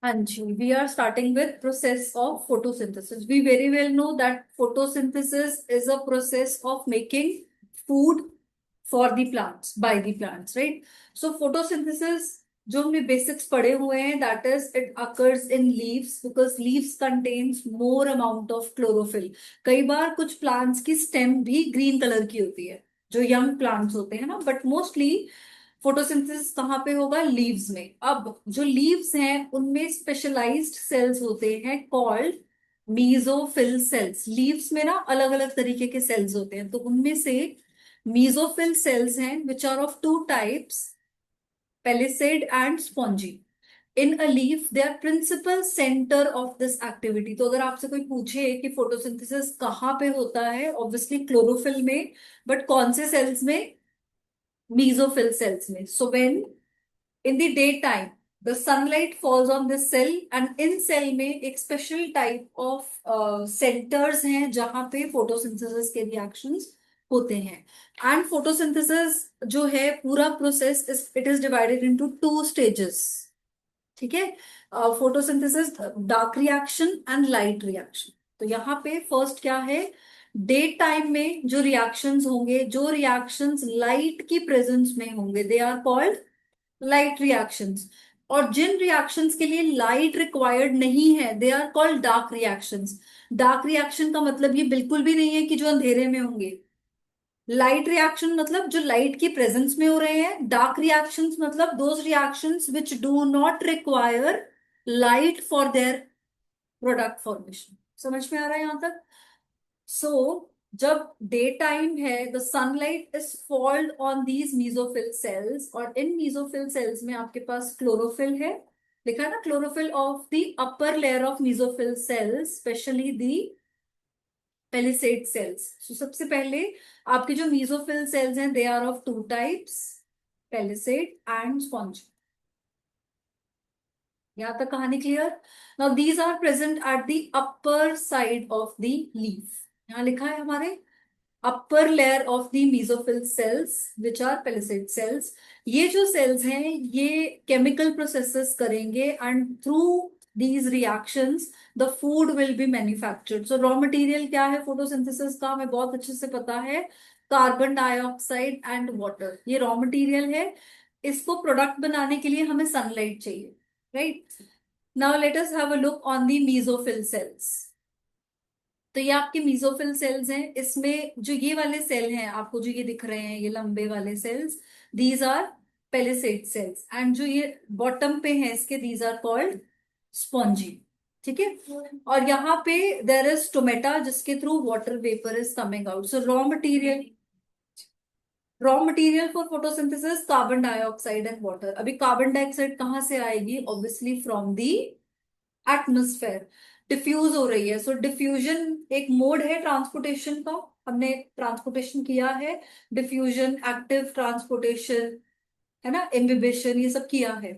हाँ जी, we are starting with process of photosynthesis. We very well know that photosynthesis is a process of making food for the plants, by the plants, right? So photosynthesis जो हमने basics पढ़े हुए हैं, that is it occurs in leaves because leaves contains more amount of chlorophyll. कई बार कुछ plants की stem भी green colour की होती है, जो यंग प्लांट्स होते हैं ना, बट मोस्टली फोटोसिंथेसिस कहाँ पे होगा? लीव्स में। अब जो लीव्स हैं उनमें स्पेशलाइज्ड सेल्स होते हैं कॉल्ड मीजोफिल सेल्स। लीव्स में ना अलग अलग तरीके के सेल्स होते हैं, तो उनमें से मीजोफिल सेल्स हैं which are of two types, palisade and spongy. In a leaf they are principal centre of this activity. तो अगर आपसे कोई पूछे कि फोटोसिंथेसिस कहाँ पे होता है, ऑब्वियसली क्लोरोफिल में, बट कौन से सेल्स में? मीजोफिल सेल्स में। So when in the daytime the sunlight falls on this cell and in cell में एक special type of centers हैं जहां पे photosynthesis के reactions होते हैं। and photosynthesis जो है पूरा process it is divided into two stages। ठीक है? Photosynthesis, dark reaction and light reaction. तो यहाँ पे फर्स्ट क्या है? डे टाइम में जो रिएक्शंस होंगे, जो रिएक्शंस लाइट की प्रेजेंस में होंगे, they are called light reactions. और जिन रिएक्शंस के लिए लाइट रिक्वायर्ड नहीं है, they are called dark reactions. Dark reaction का मतलब ये बिल्कुल भी नहीं है कि जो अंधेरे में होंगे। लाइट रिएक्शन मतलब जो लाइट की प्रेजेंस में हो रहे हैं। डार्क रिएक्शंस मतलब those reactions which do not require light for their product formation. समझ में आ रहा है यहां तक? सो जब डे टाइम है, the sunlight is fold on these mesophyll cells, और इन मीजोफिल सेल्स में आपके पास क्लोरोफिल है, लिखा है ना, chlorophyll of the upper layer of mesophyll cells, specially the palisade cells. So सबसे पहले आपके जो मीजोफिल सेल्स हैं, they are of two types, palisade and sponge. यहां तक कहानी clear? Now these are present at the upper side of the leaf. यहां लिखा है हमारे upper layer of the mesophyll cells which are palisade cells. ये जो सेल्स हैं ये केमिकल प्रोसेसेस करेंगे and through these reactions the food will be manufactured. So raw material क्या है फोटोसिंथेसिस का? हमें बहुत अच्छे से पता है, कार्बन डाइऑक्साइड एंड वाटर, ये रॉ मटेरियल है। इसको प्रोडक्ट बनाने के लिए हमें सनलाइट चाहिए, right? Now let us have a look on the mesophyll sales. तो ये आपके मीजोफिल सेल्स हैं। इसमें जो ये वाले सेल हैं आपको जो ये दिख रहे हैं, ये लंबे वाले cells, these are palisade cells. And जो ये बॉटम पे हैं इसके, दीज आर कॉल्ड स्पॉन्जी। ठीक है? और यहाँ पे देर इज स्टोमेटा जिसके through water vapour is coming out. So raw material for photosynthesis carbon dioxide and water. अभी कार्बन डाइऑक्साइड कहाँ से आएगी? Obviously from the atmosphere. Diffuse हो रही है। सो डिफ्यूजन एक मोड है ट्रांसपोर्टेशन का, हमने ट्रांसपोर्टेशन किया है। डिफ्यूजन, एक्टिव ट्रांसपोर्टेशन, है ना, इम्बिबिशन, ये सब किया है।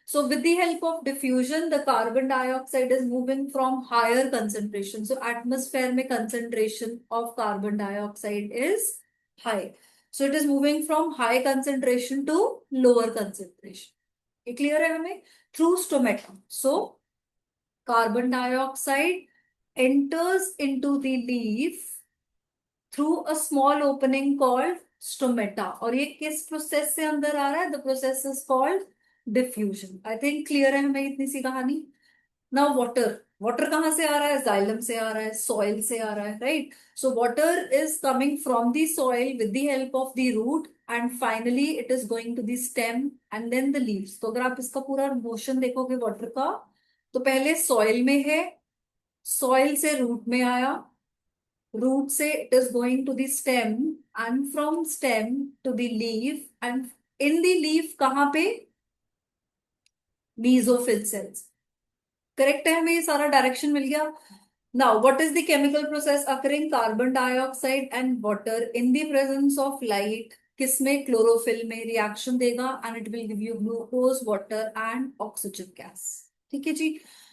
So with the help of diffusion the carbon dioxide is moving from higher concentration. So atmosphere में concentration of carbon dioxide is high, so it is moving from high concentration to lower concentration. ये clear है हमें? Through stomata. So carbon dioxide enters into the leaf through a small opening called stomata। और ये किस process से अंदर आ रहा है? The process is called diffusion. I think clear है हमें इतनी सी कहानी। नाउ वाटर, वाटर कहाँ से आ रहा है? जाइलम से आ रहा है, सॉइल से आ रहा है, right? So water is coming from the soil with the help of the root and finally it is going to the stem and then the leaves. तो अगर आप इसका पूरा मोशन देखोगे वाटर का, तो पहले सॉइल में है, सॉइल से रूट में आया, रूट से it is going to the stem and from stem to the leaf and in the leaf कहाँ पे? Mesophyll cells. करेक्ट है? हमें ये सारा डायरेक्शन मिल गया। Now what is the chemical process occurring? Carbon dioxide and water in the presence of light, किसमें? Chlorophyll में रिएक्शन देगा and it will give you glucose, water and oxygen gas. ठीक है जी?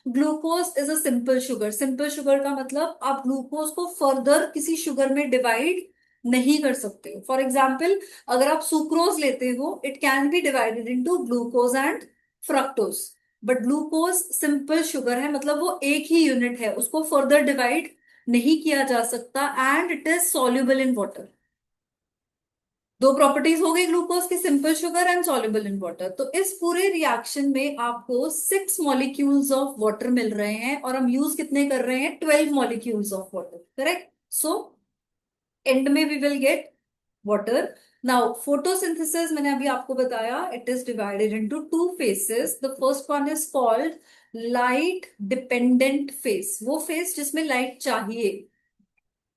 Glucose is a simple sugar. Simple sugar का मतलब आप glucose को फर्दर किसी शुगर में डिवाइड नहीं कर सकते हो। फॉर एग्जाम्पल, अगर आप सुक्रोज लेते हो, it can be divided into glucose and fructose. But glucose simple sugar है, मतलब वो एक ही यूनिट है, उसको फर्दर डिवाइड नहीं किया जा सकता, and it is soluble in water. दो प्रॉपर्टीज हो गई ग्लूकोज की, simple sugar and soluble in water. तो इस पूरे रिएक्शन में आपको 6 मॉलिक्यूल्स ऑफ वाटर मिल रहे हैं, और हम यूज कितने कर रहे हैं, 12 molecules of water, correct. So end में we will get water. Now photosynthesis मैंने अभी आपको बताया, it is divided into 2 phases। The first one is called light dependent phase, वो फेस जिसमें लाइट चाहिए,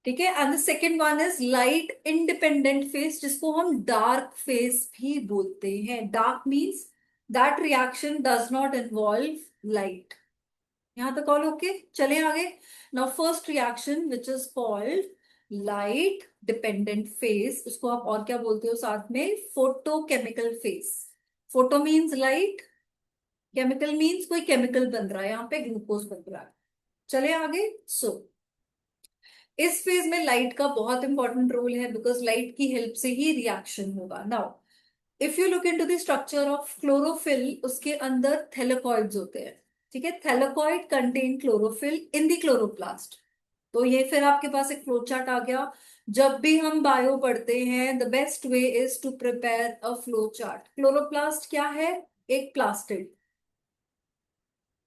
ठीक है। And the second one is light independent phase, जिसको हम डार्क फेस भी बोलते हैं। Dark means that reaction does not involve light. यहां तक ऑल ओके, चले आगे। Now first reaction which is called light dependent face, उसको आप और क्या बोलते हो साथ में, photochemical face. Photo means light, chemical means कोई केमिकल बन रहा है, यहाँ पे ग्लूकोज बन रहा है। चले आगे। सो इस फेज में लाइट का बहुत इंपॉर्टेंट रोल है, बिकॉज लाइट की हेल्प से ही रिएक्शन होगा। Now if you look into the structure of chlorophyll, उसके अंदर थैलेकॉइड्स होते हैं, ठीक है। Thylakoid contain chlorophyll in the chloroplast. तो ये फिर आपके पास एक फ्लो चार्ट आ गया। जब भी हम बायो पढ़ते हैं, the best way is to prepare a flow chart. Chloroplast क्या है, एक plastid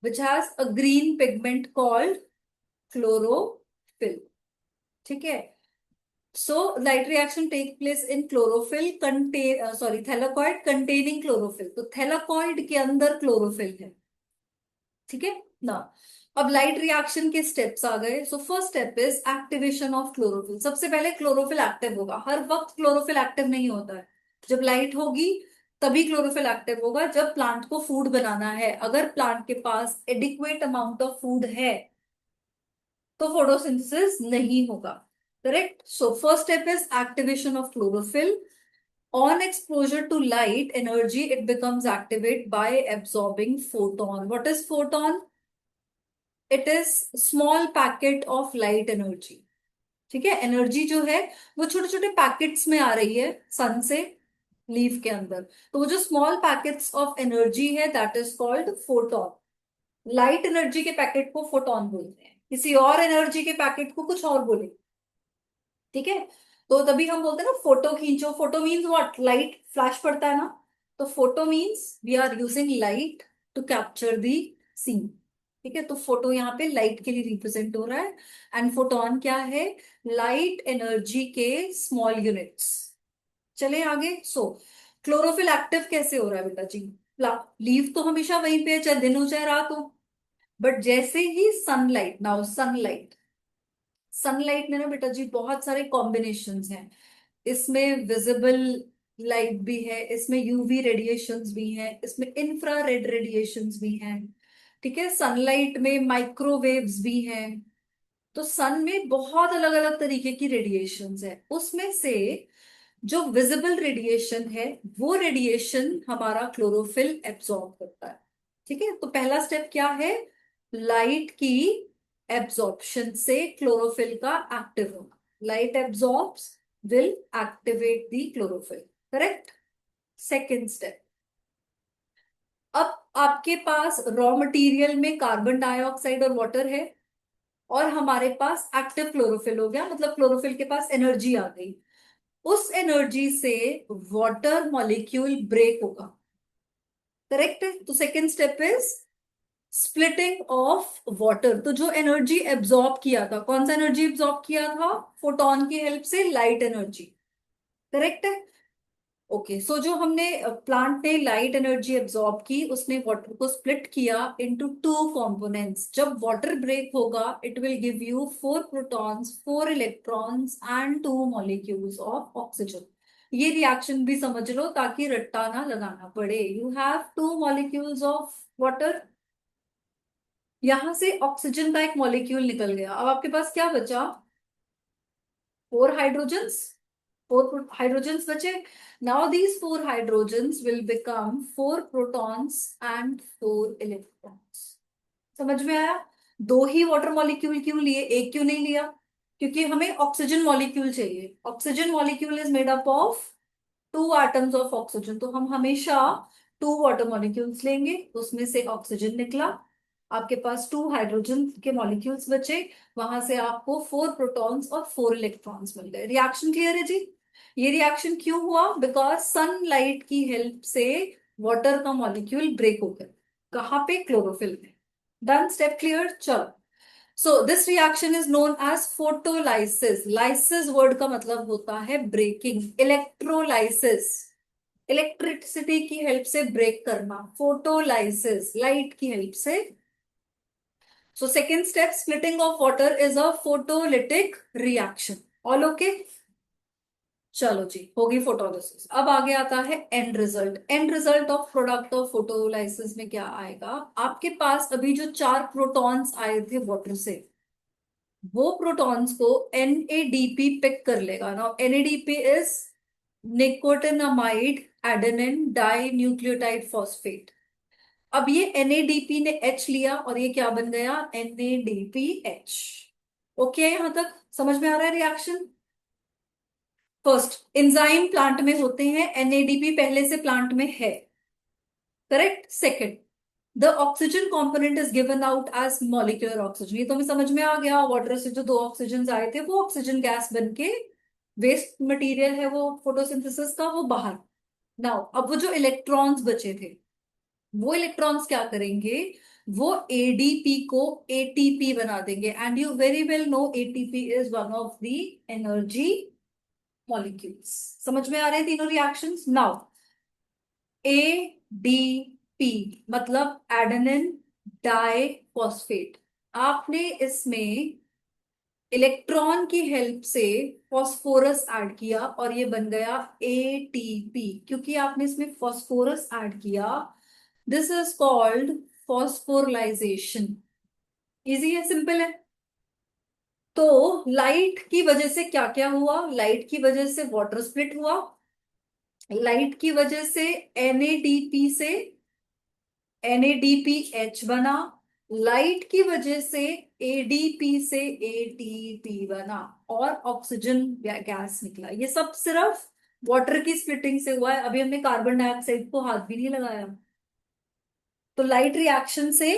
which has a green pigment called chlorophyll, ठीक है। So light reaction take place in chlorophyll contain sorry thylakoid containing chlorophyll। तो thylakoid के अंदर chlorophyll है, ठीक है ना। अब लाइट रिएक्शन के स्टेप्स आ गए। So first step is activation of chlorophyll. सबसे पहले क्लोरोफिल एक्टिव होगा, हर वक्त क्लोरोफिल एक्टिव नहीं होता है। जब लाइट होगी तभी क्लोरोफिल एक्टिव होगा, जब प्लांट को फूड बनाना है। अगर प्लांट के पास एडिक्वेट अमाउंट ऑफ फूड है तो फोटोसिंथेसिस नहीं होगा, correct. So first step is activation of chlorophyll. On exposure to light energy, it becomes activate by absorbing photon. What is photon? It is small packet of light energy, ठीक है। Energy जो है वो छोटे छोटे packets में आ रही है सन से लीफ के अंदर। तो वो जो स्मॉल पैकेट्स ऑफ एनर्जी है, that is called photon. Light energy के पैकेट को फोटोन बोलते हैं, किसी और एनर्जी के पैकेट को कुछ और बोले, ठीक है। तो तभी हम बोलते हैं ना फोटो खींचो। Photo means what, light flash पड़ता है ना। तो photo means we are using light to capture the scene, ठीक है। तो फोटो यहाँ पे लाइट के लिए रिप्रेजेंट हो रहा है, एंड फोटोन क्या है, लाइट एनर्जी के स्मॉल यूनिट्स। चले आगे। सो क्लोरोफिल एक्टिव कैसे हो रहा है बेटा जी, लीव तो हमेशा वहीं पे है, चाहे दिन हो चाहे रात हो। बट जैसे ही सनलाइट, नाउ सनलाइट, सनलाइट में ना बेटा जी बहुत सारे कॉम्बिनेशंस हैं। इसमें विजिबल लाइट भी है, इसमें यूवी रेडिएशंस भी हैं, इसमें इंफ्रारेड रेडिएशंस भी हैं, ठीक है। सनलाइट में माइक्रोवेव्स भी हैं। तो सन में बहुत अलग अलग तरीके की रेडिएशंस है। उसमें से जो विजिबल रेडिएशन है, वो रेडिएशन हमारा क्लोरोफिल एब्सॉर्ब करता है, ठीक है। तो पहला स्टेप क्या है, लाइट की एब्सॉर्प्शन से क्लोरोफिल का एक्टिव होना। Light absorbs will activate the chlorophyll, correct. Second step, अब आपके पास रॉ मटेरियल में कार्बन डाइऑक्साइड और वाटर है, और हमारे पास एक्टिव क्लोरोफिल हो गया, मतलब क्लोरोफिल के पास एनर्जी आ गई। उस एनर्जी से वाटर मॉलिक्यूल ब्रेक होगा, करेक्ट है। तो second step is splitting of water. तो जो एनर्जी एब्जॉर्ब किया था, कौन सा एनर्जी एब्जॉर्ब किया था, फोटोन की हेल्प से लाइट एनर्जी, करेक्ट है। ओके, सो जो हमने प्लांट ने लाइट एनर्जी एब्जॉर्ब की, उसने वाटर को स्प्लिट किया इनटू 2 कंपोनेंट्स। जब वाटर ब्रेक होगा, it will give you 4 protons, 4 electrons and 2 molecules of oxygen. ये रिएक्शन भी समझ लो ताकि रट्टा ना लगाना पड़े। You have 2 molecules of water, यहां से ऑक्सीजन का एक मॉलिक्यूल निकल गया। अब आपके पास क्या बचा, 4 हाइड्रोजन्स, 4 हाइड्रोजन्स बचे। Now these 4 hydrogens will become 4 protons and 4 electrons. समझ में आया। दो ही वाटर मॉलिक्यूल क्यों लिए, एक क्यों नहीं लिया, क्योंकि हमें ऑक्सीजन मॉलिक्यूल चाहिए। Oxygen molecule is made up of 2 atoms of oxygen, तो हम हमेशा 2 वाटर मॉलिक्यूल्स लेंगे, उसमें से ऑक्सीजन निकला, आपके पास 2 हाइड्रोजन के मॉलिक्यूल्स बचे, वहां से आपको 4 प्रोटॉन्स और 4 इलेक्ट्रॉन्स मिल गए। रिएक्शन क्लियर है जी? ये रिएक्शन क्यों हुआ? बिकॉज सनलाइट की हेल्प से वाटर का मॉलिक्यूल ब्रेक हो गया। कहाँ पे? क्लोरोफिल में। Done, step clear. चलो, so this reaction is known as photolysis. Lysis word का मतलब होता है ब्रेकिंग। इलेक्ट्रोलाइसिस, इलेक्ट्रिसिटी की हेल्प से ब्रेक करना। फोटोलाइसिस, लाइट की हेल्प से। So second step, splitting of water is a photolytic reaction. All okay? चलो जी, होगी फोटोलिसिस। अब आगे आता है and result. And result of product of photolysis में क्या आएगा? आपके पास अभी जो 4 प्रोटॉन्स आए थे वाटर से, वो प्रोटॉन्स को NADP पिक कर लेगा ना। NADP is nicotinamide adenine dinucleotide phosphate. अब ये NADP ने H लिया और ये क्या बन गया? NADPH। ओके, यहां तक समझ में आ रहा है रिएक्शन? फर्स्ट, एंजाइम प्लांट में होते हैं, NADP पहले से प्लांट में है, correct. Second, the oxygen component is given out as molecular oxygen. ये तो हमें समझ में आ गया, वाटर से जो 2 ऑक्सीजन आए थे वो ऑक्सीजन गैस बन के वेस्ट मटेरियल है वो फोटोसिंथेसिस का, वो बाहर। नाउ अब वो जो इलेक्ट्रॉन्स बचे थे, वो इलेक्ट्रॉन्स क्या करेंगे? वो ADP को ATP बना देंगे। And you very well know ATP is one of the energy molecules. समझ में आ रहे हैं तीनों रिएक्शंस? नाउ ADP मतलब एडेनिन डाई फॉस्फेट। आपने इसमें इलेक्ट्रॉन की हेल्प से फॉस्फोरस ऐड किया और ये बन गया ATP। क्योंकि आपने इसमें फॉस्फोरस ऐड किया, दिस इज कॉल्ड फॉस्फोरलाइजेशन। इजी है, सिंपल है। तो लाइट की वजह से क्या क्या हुआ? लाइट की वजह से वाटर स्प्लिट हुआ, लाइट की वजह से NADP से NADPH बना, लाइट की वजह से ADP से ATP बना, और ऑक्सीजन गैस निकला। ये सब सिर्फ वाटर की स्प्लिटिंग से हुआ है। अभी हमने कार्बन डाइऑक्साइड को हाथ भी नहीं लगाया। तो लाइट रिएक्शन से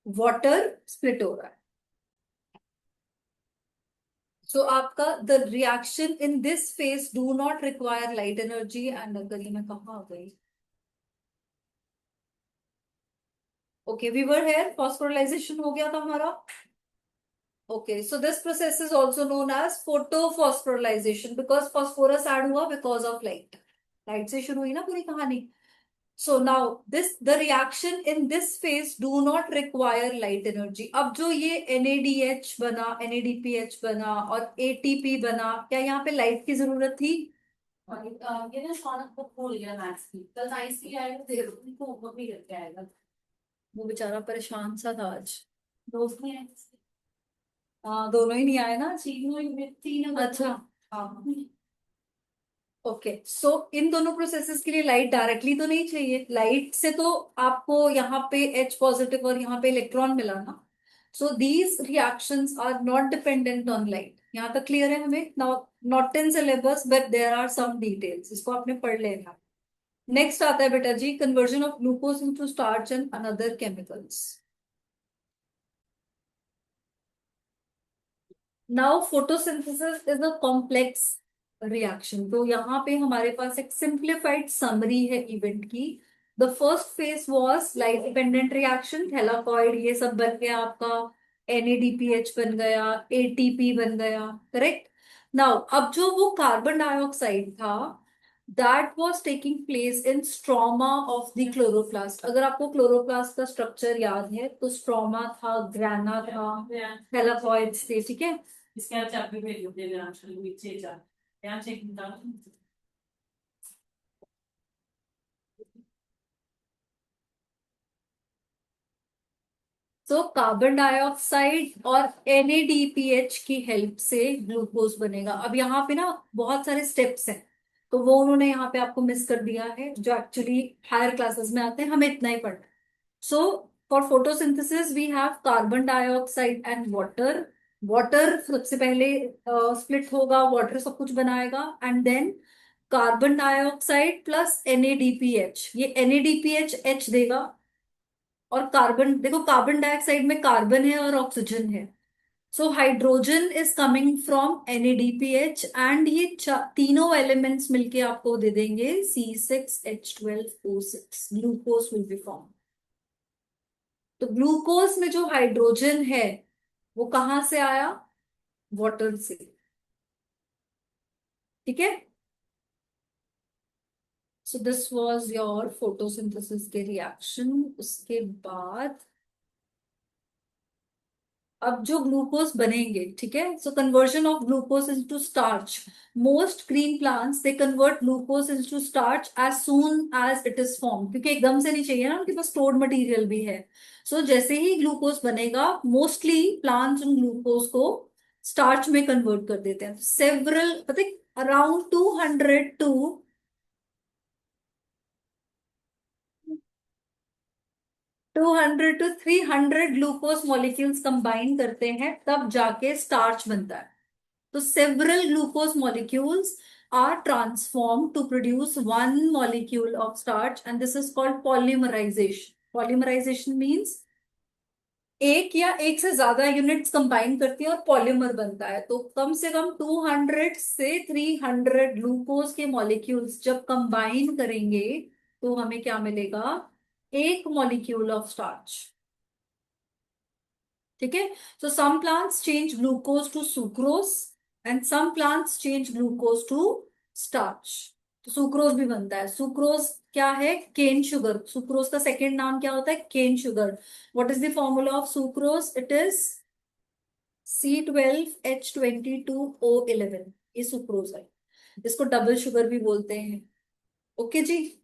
वाटर स्प्लिट हो रहा है। सो आपका the reaction in this phase do not require light energy. And अगर ये मैं कहाँ आ गई? Okay, we were here, phosphorylation हो गया था हमारा। Okay, so this process is also known as photophosphorylation because phosphorus add हुआ because of light. Light से शुरू हुई ना पूरी कहानी. So now the reaction in this phase do not require light energy. अब जो ये NADH बना, NADPH बना और ATP बना, क्या यहाँ पे लाइट की जरूरत थी? और ये ना सौनक को भूल गया मैथ्स की, कल साइंस की आएगा, देर उनको होमवर्क भी करके आएगा। वो बेचारा परेशान सा था आज। दोस्त नहीं है? हाँ, दोनों ही नहीं आए ना, तीन। अच्छा, हाँ। ओके, सो इन दोनों प्रोसेसेस के लिए लाइट डायरेक्टली तो नहीं चाहिए। लाइट से तो आपको यहाँ पे H पॉजिटिव और यहाँ पे इलेक्ट्रॉन मिला ना। So these reactions are not dependent on light. यहाँ तक क्लियर है हमें? Not in syllabus but there are some details, इसको आपने पढ़ लेना। नेक्स्ट आता है बेटा जी, conversion of glucose into starch and another chemicals. Now photosynthesis is a complex reaction. तो यहाँ पे हमारे पास एक सिंप्लीफाइड समरी है इवेंट की। The first phase was light dependent reaction, thylakoid ये सब बन गया आपका, NADPH बन गया, ATP बन गया, करेक्ट। नाउ अब जो वो कार्बन डाइऑक्साइड था, that was taking place in stroma of the chloroplast. अगर आपको क्लोरोप्लास्ट का स्ट्रक्चर याद है तो स्ट्रोमा था, ग्राना था, थैलाकॉइड्स थे, ठीक है। इसके बाद चाबी भेज दो तेरे आंसर नीचे जा, यहाँ चेक निकाल। तो कार्बन डाइऑक्साइड और NADPH की हेल्प से ग्लूकोज बनेगा। अब यहाँ पे ना बहुत सारे स्टेप्स हैं, तो वो उन्होंने यहाँ पे आपको मिस कर दिया है, जो एक्चुअली हायर क्लासेस में आते हैं, हमें इतना ही पढ़ना। So for photosynthesis we have carbon dioxide and water. Water सबसे पहले स्प्लिट होगा, वाटर सब कुछ बनाएगा, and then carbon dioxide plus NADPH, ये NADPH H देगा। और कार्बन देखो, कार्बन डाइऑक्साइड में कार्बन है और ऑक्सीजन है। So hydrogen is coming from NADPH, and ये तीनों एलिमेंट्स मिलके आपको दे देंगे C6H12O6, glucose will be form. तो ग्लूकोज में जो हाइड्रोजन है वो कहाँ से आया? वाटर से। ठीक है। So this was your photosynthesis के रिएक्शन। उसके बाद अब जो ग्लूकोज बनेंगे, ठीक है, so conversion of glucose into starch. Most green plants they convert glucose into starch as soon as it is form, क्योंकि एकदम से नहीं चाहिए ना, उनके पास स्टोर्ड मटेरियल भी है। सो जैसे ही ग्लूकोज बनेगा, मोस्टली प्लांट्स उन ग्लूकोज को स्टार्च में कन्वर्ट कर देते हैं। सेवरल, पता है, around 200 to 300 glucose molecules combine करते हैं, तब जाके स्टार्च बनता है। तो several glucose molecules are transformed to produce one molecule of starch, and this is called polymerization. Polymerization means एक या एक से ज्यादा यूनिट्स कंबाइन करती है और पॉलीमर बनता है। तो कम से कम 200 से 300 ग्लूकोज के मॉलिक्यूल्स जब कंबाइन करेंगे तो हमें क्या मिलेगा? एक मॉलिक्यूल ऑफ स्टार्च। ठीक है। So some plants change glucose to sucrose, and some plants change glucose to starch. तो सुक्रोज भी बनता है। सुक्रोज क्या है? Cane sugar. सुक्रोज का सेकेंड नाम क्या होता है? Cane sugar. What is the formula of sucrose? It is C12H22O11। ये सुक्रोज है। इसको डबल शुगर भी बोलते हैं। ओके जी।